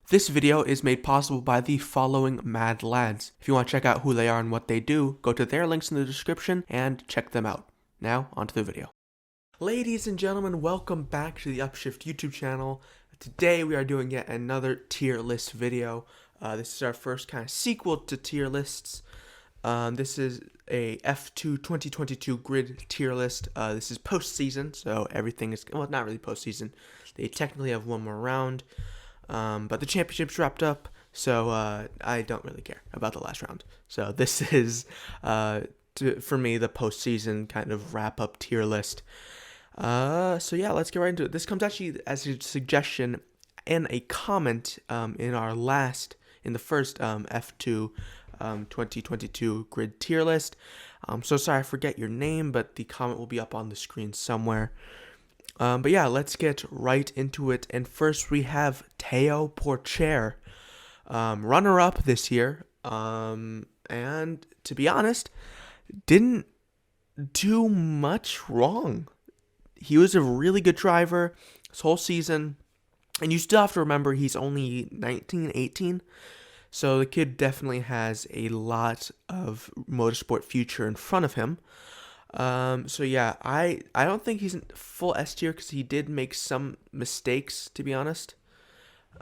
This video is made possible by the following mad lads. If you want to check out who they are and what they do, go to their links in the description and check them out. Now, onto the video. Ladies and gentlemen, welcome back to the Upshift YouTube channel. Today we are doing yet another tier list video. This is our first kind of sequel to tier lists. This is a F2 2022 grid tier list. This is post-season, so everything is, well, not really post-season. They technically have one more round. But the championship's wrapped up, so I don't really care about the last round. So this is, for me, the postseason kind of wrap-up tier list. So yeah, let's get right into it. This comes actually as a suggestion and a comment in the first F2 2022 grid tier list. So sorry I forget your name, but the comment will be up on the screen somewhere. But yeah, let's get right into it. And first we have Théo Pourchaire, runner-up this year. And to be honest, didn't do much wrong. He was a really good driver this whole season. And you still have to remember he's only 19, 18. So the kid definitely has a lot of motorsport future in front of him. So yeah, I don't think he's in full S tier because he did make some mistakes, to be honest.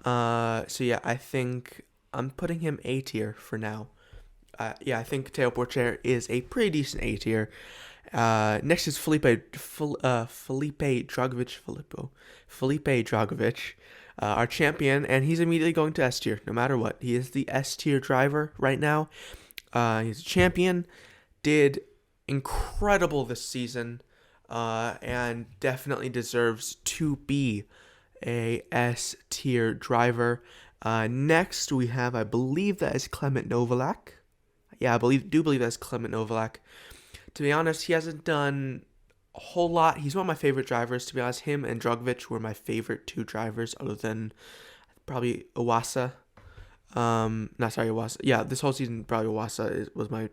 So yeah, I think I'm putting him A tier for now. Yeah, I think Théo Pourchaire is a pretty decent A tier. Next is Felipe Dragovic, our champion, and he's immediately going to S tier, no matter what. He is the S tier driver right now. He's a champion, did incredible this season, and definitely deserves to be a S tier driver. Next we have, I believe that is Clement Novalak. Yeah, I do believe that's Clement Novalak. To be honest, he hasn't done a whole lot. He's one of my favorite drivers, to be honest. Him and Dragovic were my favorite two drivers, other than probably Iwasa. Iwasa. Yeah, this whole season probably Iwasa was my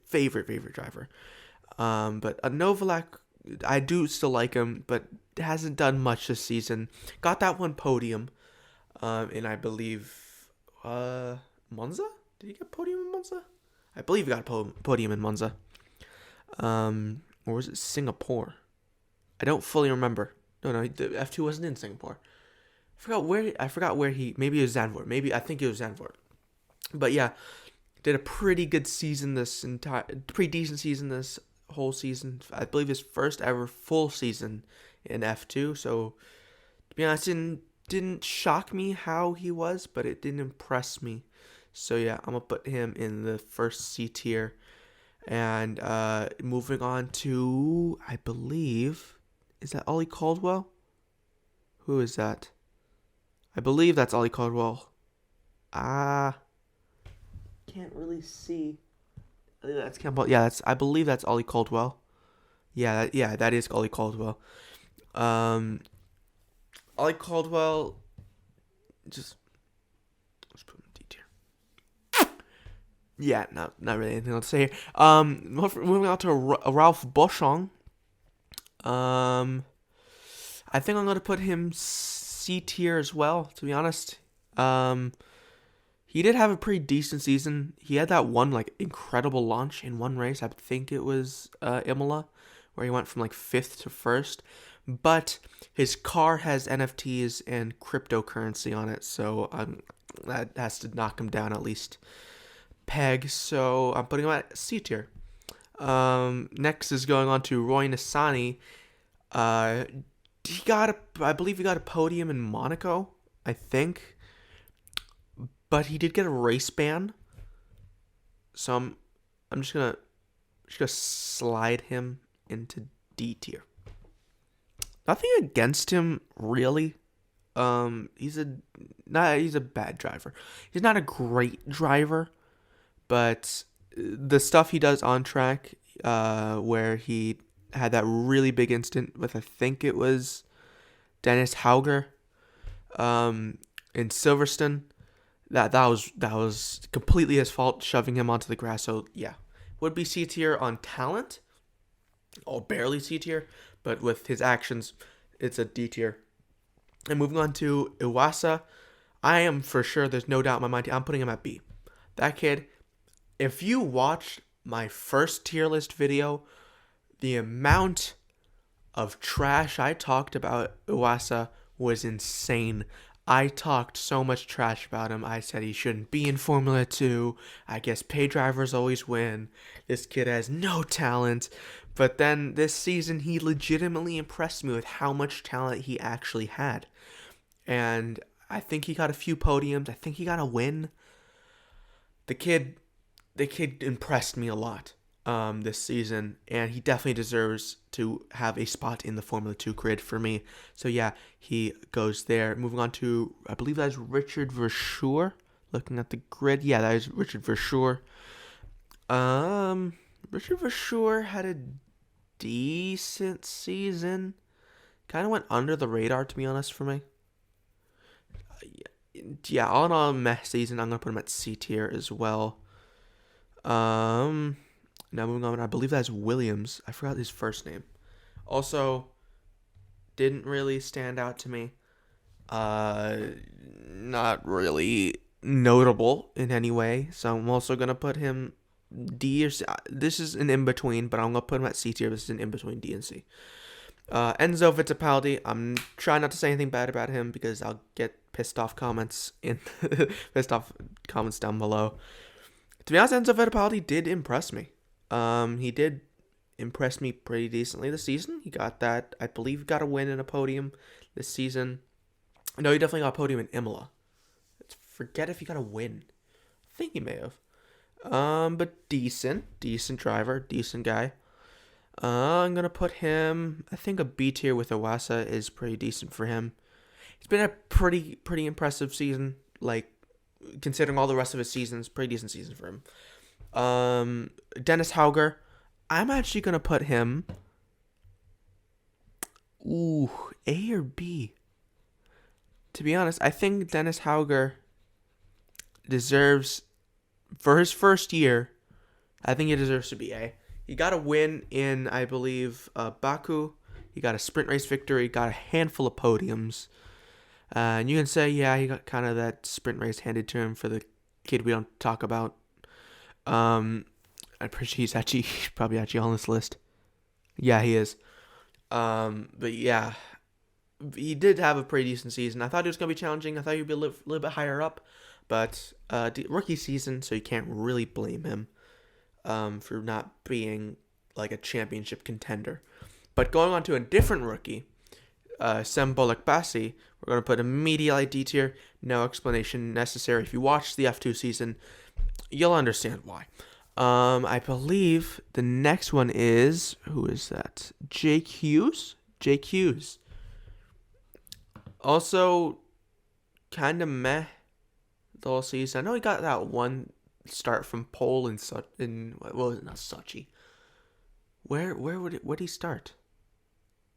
favorite driver. But Novalak, I do still like him, but hasn't done much this season. Got that one podium, in I believe Monza. Did he get podium in Monza? I believe he got a podium in Monza. Or was it Singapore? I don't fully remember. No, the F2 wasn't in Singapore. I forgot where he. Maybe it was Zandvoort. I think it was Zandvoort. But yeah, did a pretty good season pretty decent season this whole season. I believe his first ever full season in F2. So to be honest, it didn't shock me how he was, but it didn't impress me. So yeah, I'm gonna put him in the first C tier. And moving on to, I believe, is that Ollie Caldwell? Who is that? I believe that's Ollie Caldwell. Can't really see. I think that's Campbell. Yeah, I believe that's Ollie Caldwell. Yeah, that is Ollie Caldwell. Ollie Caldwell, let's put him in D tier. Yeah, not really anything else to say here. Moving on to Ralph Boschung. I think I'm gonna put him C tier as well, to be honest. He did have a pretty decent season. He had that one incredible launch in one race. I think it was Imola, where he went from 5th to 1st. But his car has NFTs and cryptocurrency on it, so that has to knock him down at least peg. So I'm putting him at C tier. Next is going on to Roy Nissany. I believe he got a podium in Monaco, I think. But he did get a race ban, so I'm just gonna slide him into D tier. Nothing against him really. He's a bad driver. He's not a great driver, but the stuff he does on track, where he had that really big incident with, I think it was Dennis Hauger, in Silverstone. That was completely his fault, shoving him onto the grass. So yeah, would be C tier on talent, or barely C tier, but with his actions, it's a D tier. And moving on to Iwasa, I am for sure, there's no doubt in my mind, I'm putting him at B. That kid, if you watched my first tier list video, the amount of trash I talked about Iwasa was insane. I talked so much trash about him. I said he shouldn't be in Formula 2. I guess pay drivers always win. This kid has no talent. But then this season, he legitimately impressed me with how much talent he actually had. And I think he got a few podiums. I think he got a win. The kid impressed me a lot this season, and he definitely deserves to have a spot in the Formula 2 grid for me. So yeah, he goes there. Moving on to, I believe that is Richard Verschoor. Looking at the grid, yeah, that is Richard Verschoor. Richard Verschoor had a decent season. Kind of went under the radar, to be honest, for me. Yeah, all in all, meh season. I'm gonna put him at C tier as well. Now moving on, I believe that's Williams. I forgot his first name. Also, didn't really stand out to me. Not really notable in any way. So I'm also gonna put him D or C. This is an in between, but I'm gonna put him at C tier. This is an in between D and C. Enzo Fittipaldi. I'm trying not to say anything bad about him because I'll get pissed off comments down below. To be honest, Enzo Fittipaldi did impress me. He did impress me pretty decently this season. He got that, I believe, got a win and a podium this season. No, he definitely got a podium in Imola. Forget if he got a win. I think he may have. But decent driver, decent guy. I'm gonna put him, I think a B tier with Iwasa is pretty decent for him. It's been a pretty impressive season, like, considering all the rest of his seasons, pretty decent season for him. Dennis Hauger, I'm actually gonna put him, A or B. To be honest, I think Dennis Hauger deserves, for his first year, I think he deserves to be A. He got a win in, I believe, Baku. He got a sprint race victory, got a handful of podiums. And you can say, yeah, he got kind of that sprint race handed to him for the kid we don't talk about. I'm pretty sure he's probably on this list. Yeah, he is. But yeah, he did have a pretty decent season. I thought it was going to be challenging. I thought he'd be a little bit higher up. But rookie season, so you can't really blame him for not being like a championship contender. But going on to a different rookie, Sem Bolakbasi, we're going to put immediately D tier. No explanation necessary. If you watch the F2 season, you'll understand why. I believe the next one is, who is that? Jake Hughes? Jake Hughes. Also, kind of meh the whole season. I know he got that one start from pole in not Sochi. Where would he start?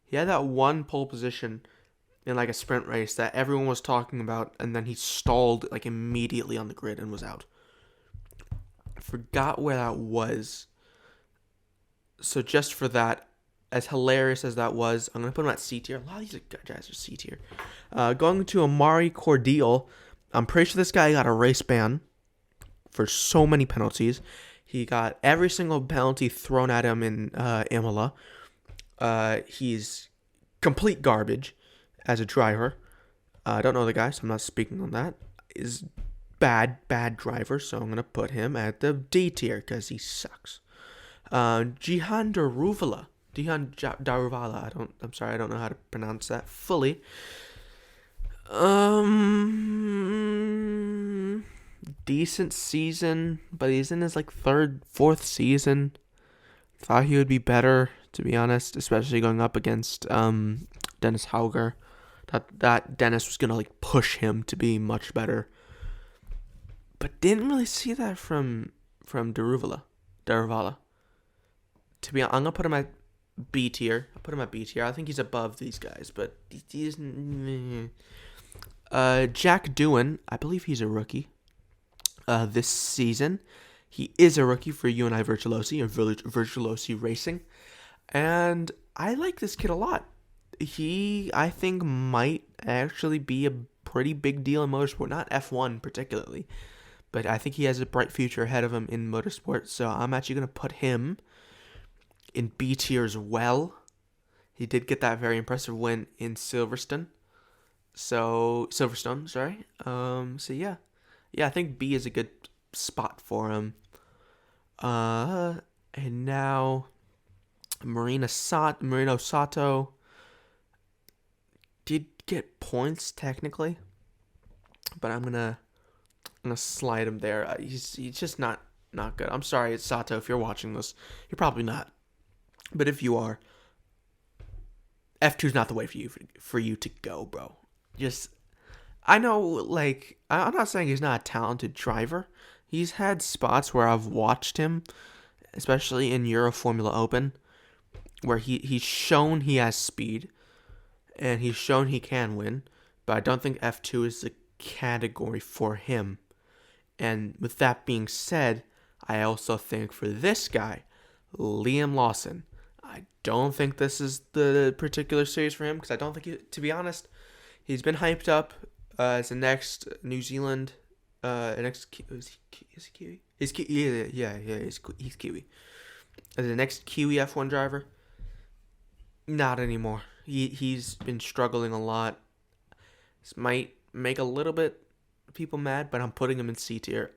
He had that one pole position in like a sprint race that everyone was talking about, and then he stalled like immediately on the grid and was out. I forgot where that was. So just for that, as hilarious as that was, I'm gonna put him at C tier. A lot of these guys are C tier. Going to Amari Cordial. I'm pretty sure this guy got a race ban for so many penalties. He got every single penalty thrown at him in Imola. He's complete garbage as a driver. I don't know the guy, so I'm not speaking on that. Is bad driver, so I'm gonna put him at the D tier because he sucks. Jihan Daruvala. I'm sorry, I don't know how to pronounce that fully. Decent season, but he's in his like fourth season. Thought he would be better, to be honest, especially going up against Dennis Hauger. That Dennis was gonna like push him to be much better, but didn't really see that from Daruvala. To be honest, I'm gonna put him at B tier. I think he's above these guys, but he's Jack Doohan. I believe he's a rookie. This season, he is a rookie for UNI Virtuosi or Virtuosi Racing, and I like this kid a lot. He, I think, might actually be a pretty big deal in motorsport. Not F1 particularly, but I think he has a bright future ahead of him in motorsport. So I'm actually going to put him in B tier as well. He did get that very impressive win in Silverstone. So sorry. So yeah, I think B is a good spot for him. And now Marino Sato did get points technically, but I'm gonna slide him there. He's just not good. I'm sorry, it's Sato. If you're watching this, you're probably not, but if you are, F2 is not the way for you to go, bro. I know, like, I'm not saying he's not a talented driver. He's had spots where I've watched him, especially in Euro Formula Open, where he's shown he has speed, and he's shown he can win, but I don't think F2 is the category for him. And with that being said, I also think for this guy, Liam Lawson, I don't think this is the particular series for him, because I don't think, to be honest, he's been hyped up as the next New Zealand, is he Kiwi? He's Kiwi. As the next Kiwi F1 driver, not anymore. He's been struggling a lot. This might make a little bit people mad, but I'm putting him in C tier.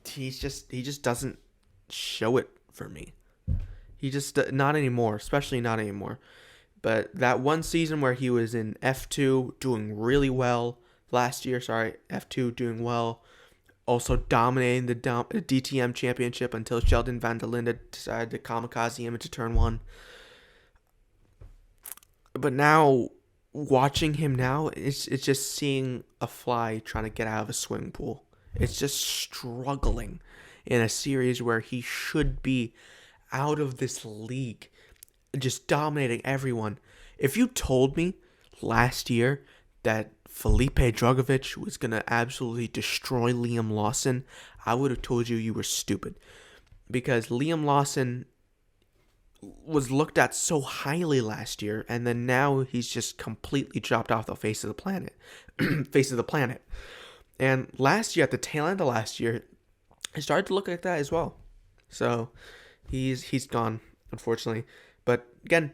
He just doesn't show it for me. He just not anymore, especially not anymore. But that one season where he was in F2 doing really well F2 doing well, also dominating the DTM championship until Sheldon van der Linde decided to kamikaze him into turn 1. But now, watching him now, it's just seeing a fly trying to get out of a swimming pool. It's just struggling in a series where he should be out of this league, just dominating everyone. If you told me last year that Felipe Drugovich was going to absolutely destroy Liam Lawson, I would have told you were stupid. Because Liam Lawson was looked at so highly last year, and then now he's just completely dropped off the face of the planet. And last year, at the tail end of last year, it started to look like that as well. So he's gone, unfortunately. But again,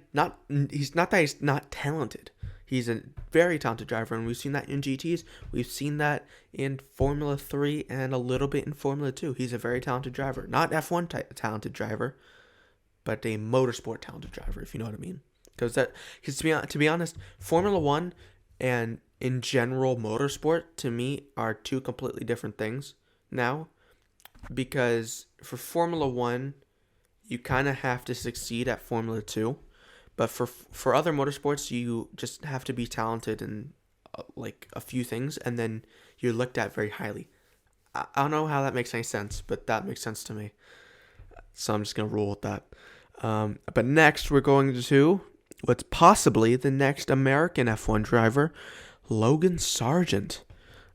he's not that he's not talented. He's a very talented driver, and we've seen that in GTs. We've seen that in Formula 3 and a little bit in Formula 2. He's a very talented driver. Not F1 talented driver, but a motorsport talented driver, if you know what I mean. Because to be honest, Formula 1 and in general motorsport, to me, are two completely different things now. Because for Formula 1, you kind of have to succeed at Formula 2. But for other motorsports, you just have to be talented in like a few things, and then you're looked at very highly. I don't know how that makes any sense, but that makes sense to me. So I'm just going to roll with that. But next, we're going to what's possibly the next American F1 driver, Logan Sargent.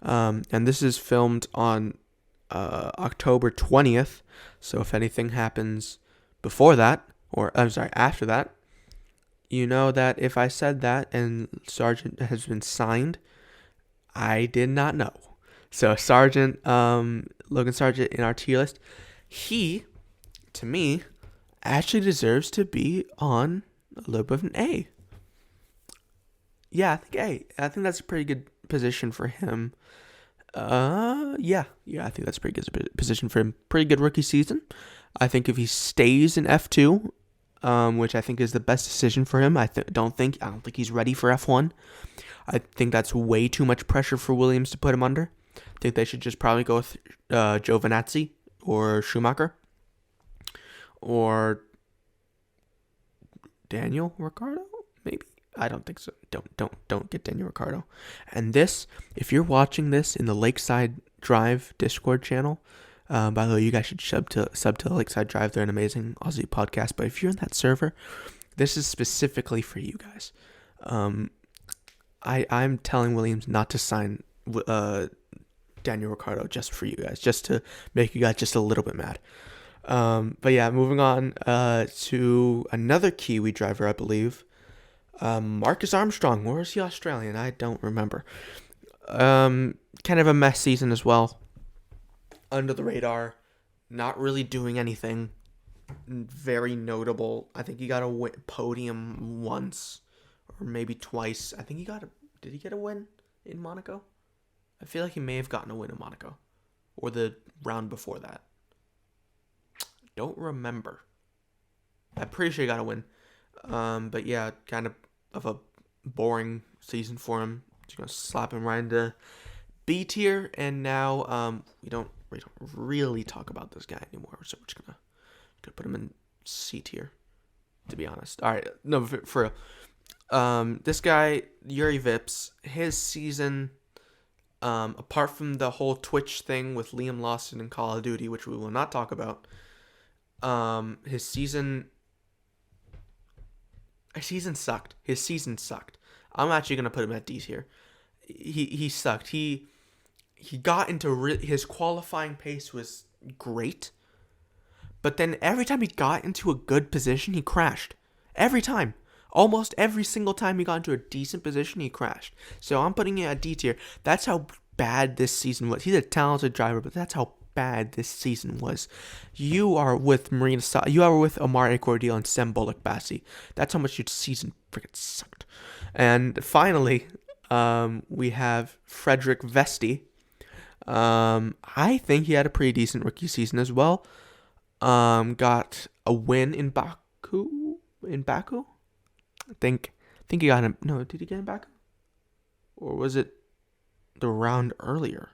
And this is filmed on October 20th. So if anything happens before that, after that, you know that if I said that and Sargent has been signed, I did not know. So Logan Sargent in our tier list, he, to me, actually deserves to be on a little bit of an A. Yeah, I think A. I think that's a pretty good position for him. Yeah, I think that's a pretty good position for him. Pretty good rookie season. I think if he stays in F2, which I think is the best decision for him. I don't think he's ready for F1. I think that's way too much pressure for Williams to put him under. I think they should just probably go with Giovinazzi or Schumacher or Daniel Ricciardo, maybe. I don't think so. Don't get Daniel Ricciardo. And this, if you're watching this in the Lakeside Drive Discord channel, by the way, you guys should sub to Lakeside Drive. They're an amazing Aussie podcast. But if you're in that server, this is specifically for you guys. I'm telling Williams not to sign Daniel Ricciardo just for you guys, just to make you guys just a little bit mad. But yeah, moving on to another Kiwi driver, I believe. Marcus Armstrong, or is he Australian? I don't remember. Kind of a mess season as well. Under the radar, not really doing anything very notable. I think he got a podium once or maybe twice. I think did he get a win in Monaco? I feel like he may have gotten a win in Monaco or the round before that. Don't remember. I'm pretty sure he got a win. But yeah, kind of a boring season for him. Just gonna slap him right into B tier, and now we don't really talk about this guy anymore. So we're just gonna put him in C tier, to be honest. All right, no, for real. This guy Yuri Vips, his season, apart from the whole Twitch thing with Liam Lawson and Call of Duty, which we will not talk about, his season sucked. His season sucked. I'm actually gonna put him at D tier. He sucked. He got into his qualifying pace was great, but then every time he got into a good position, he crashed. Every time. Almost every single time he got into a decent position, he crashed. So I'm putting it at D tier. That's how bad this season was. He's a talented driver, but that's how bad this season was. You are with you are with Amari Cordial and Sem Bullock-Bassi. That's how much your season freaking sucked. And finally, we have Frederick Vesti. I think he had a pretty decent rookie season as well. Got a win in Baku. I think he got him. No, did he get him Baku? Or was it the round earlier?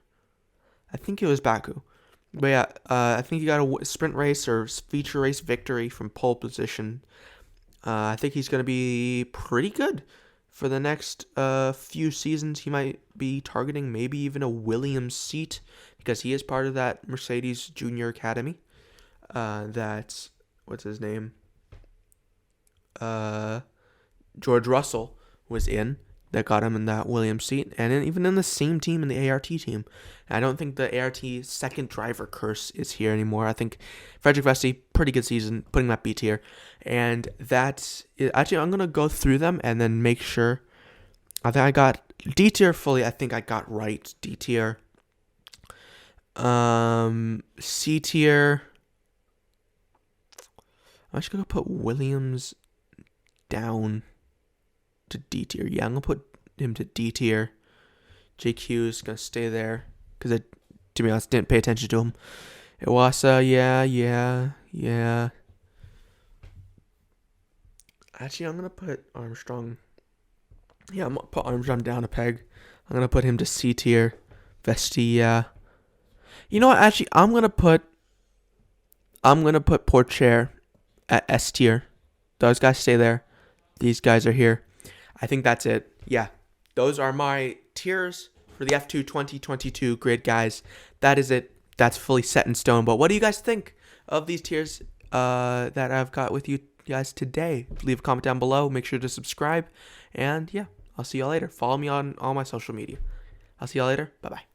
I think it was Baku. But yeah, I think he got a sprint race or feature race victory from pole position. I think he's going to be pretty good for the next few seasons. He might be targeting maybe even a Williams seat because he is part of that Mercedes Junior Academy. That's, what's his name? George Russell was in. That got him in that Williams seat, and even in the same team, in the ART team. I don't think the ART second driver curse is here anymore. I think Frederick Vesti, pretty good season, putting that B tier. And that's it. Actually, I'm going to go through them and then make sure. I think I got D tier fully. I think I got right. D tier. C tier. I'm just going to put Williams down to D tier. Yeah, I'm gonna put him to D tier. JQ is gonna stay there because I, to be honest, didn't pay attention to him. Iwasa, yeah. Actually, I'm gonna put Armstrong. Yeah, I'm gonna put Armstrong down a peg. I'm gonna put him to C tier. Vesti, yeah. You know what? Actually, I'm gonna put Porcher at S tier. Those guys stay there. These guys are here. I think that's it. Yeah, those are my tiers for the F2 2022 grid, guys. That is it. That's fully set in stone. But what do you guys think of these tiers that I've got with you guys today? Leave a comment down below. Make sure to subscribe. And yeah, I'll see y'all later. Follow me on all my social media. I'll see y'all later. Bye-bye.